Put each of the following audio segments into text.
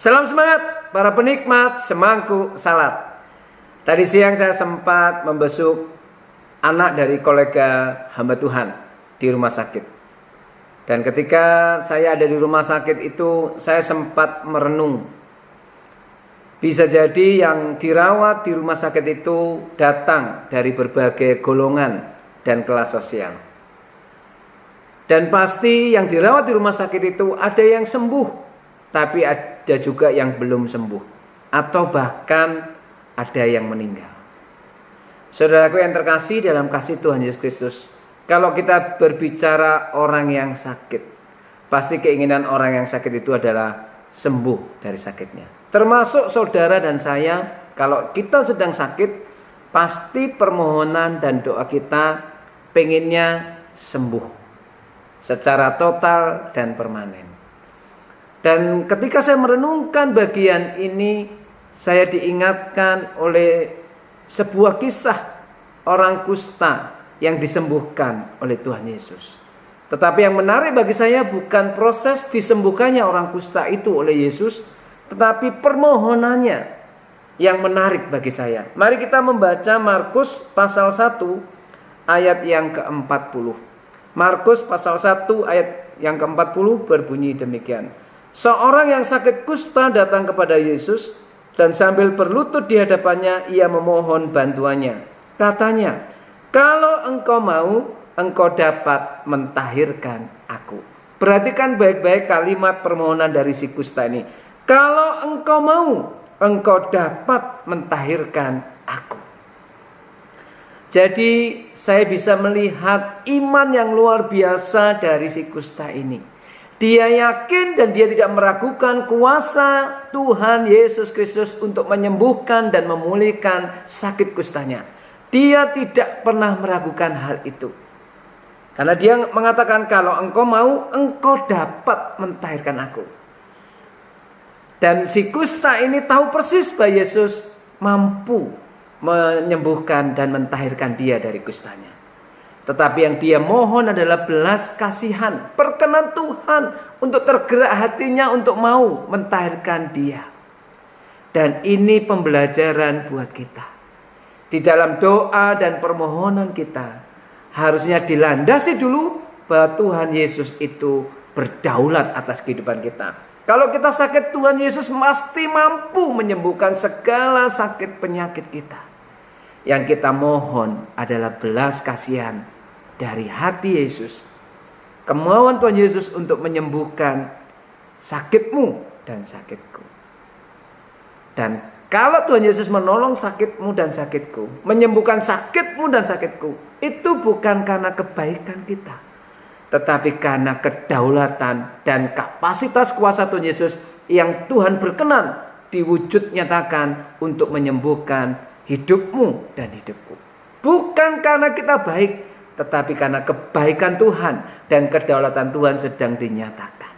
Salam semangat para penikmat semangkuk salad. Tadi siang saya sempat membesuk anak dari kolega hamba Tuhan di rumah sakit. Dan ketika saya ada di rumah sakit itu, saya sempat merenung. Bisa jadi yang dirawat di rumah sakit itu datang dari berbagai golongan dan kelas sosial. Dan pasti yang dirawat di rumah sakit itu ada yang sembuh, tapi ada juga yang belum sembuh, atau bahkan ada yang meninggal. Saudaraku yang terkasih dalam kasih Tuhan Yesus Kristus, kalau kita berbicara orang yang sakit, pasti keinginan orang yang sakit itu adalah sembuh dari sakitnya. Termasuk saudara dan saya, kalau kita sedang sakit, pasti permohonan dan doa kita pengennya sembuh secara total dan permanen. Dan ketika saya merenungkan bagian ini, saya diingatkan oleh sebuah kisah orang kusta yang disembuhkan oleh Tuhan Yesus. Tetapi yang menarik bagi saya bukan proses disembuhkannya orang kusta itu oleh Yesus, tetapi permohonannya yang menarik bagi saya. Mari kita membaca Markus pasal 1 ayat yang ke-40. Markus pasal 1 ayat yang ke-40 berbunyi demikian. Seorang yang sakit kusta datang kepada Yesus dan sambil berlutut di hadapannya ia memohon bantuannya. Katanya, "Kalau engkau mau, engkau dapat mentahirkan aku." Perhatikan baik-baik kalimat permohonan dari si kusta ini. Kalau engkau mau, engkau dapat mentahirkan aku. Jadi saya bisa melihat iman yang luar biasa dari si kusta ini. Dia yakin dan dia tidak meragukan kuasa Tuhan Yesus Kristus untuk menyembuhkan dan memulihkan sakit kustanya. Dia tidak pernah meragukan hal itu. Karena dia mengatakan, kalau engkau mau, engkau dapat mentahirkan aku. Dan si kusta ini tahu persis bahwa Yesus mampu menyembuhkan dan mentahirkan dia dari kustanya. Tetapi yang dia mohon adalah belas kasihan, perkenan Tuhan untuk tergerak hatinya untuk mau mentahirkan dia. Dan ini pembelajaran buat kita. Di dalam doa dan permohonan kita harusnya dilandasi dulu bahwa Tuhan Yesus itu berdaulat atas kehidupan kita. Kalau kita sakit, Tuhan Yesus pasti mampu menyembuhkan segala sakit penyakit kita. Yang kita mohon adalah belas kasihan dari hati Yesus. Kemauan Tuhan Yesus untuk menyembuhkan sakitmu dan sakitku. Dan kalau Tuhan Yesus menolong sakitmu dan sakitku, menyembuhkan sakitmu dan sakitku, itu bukan karena kebaikan kita, tetapi karena kedaulatan dan kapasitas kuasa Tuhan Yesus yang Tuhan berkenan diwujud nyatakan untuk menyembuhkan hidupmu dan hidupku. Bukan karena kita baik, tetapi karena kebaikan Tuhan dan kedaulatan Tuhan sedang dinyatakan.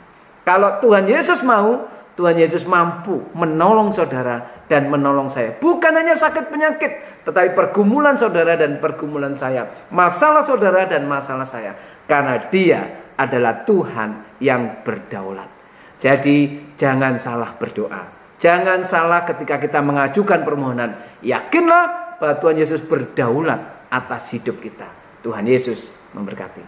Kalau Tuhan Yesus mau, Tuhan Yesus mampu menolong saudara dan menolong saya. Bukan hanya sakit penyakit, tetapi pergumulan saudara dan pergumulan saya. Masalah saudara dan masalah saya. Karena Dia adalah Tuhan yang berdaulat. Jadi jangan salah berdoa. Jangan salah ketika kita mengajukan permohonan. Yakinlah bahwa Tuhan Yesus berdaulat atas hidup kita. Tuhan Yesus memberkati.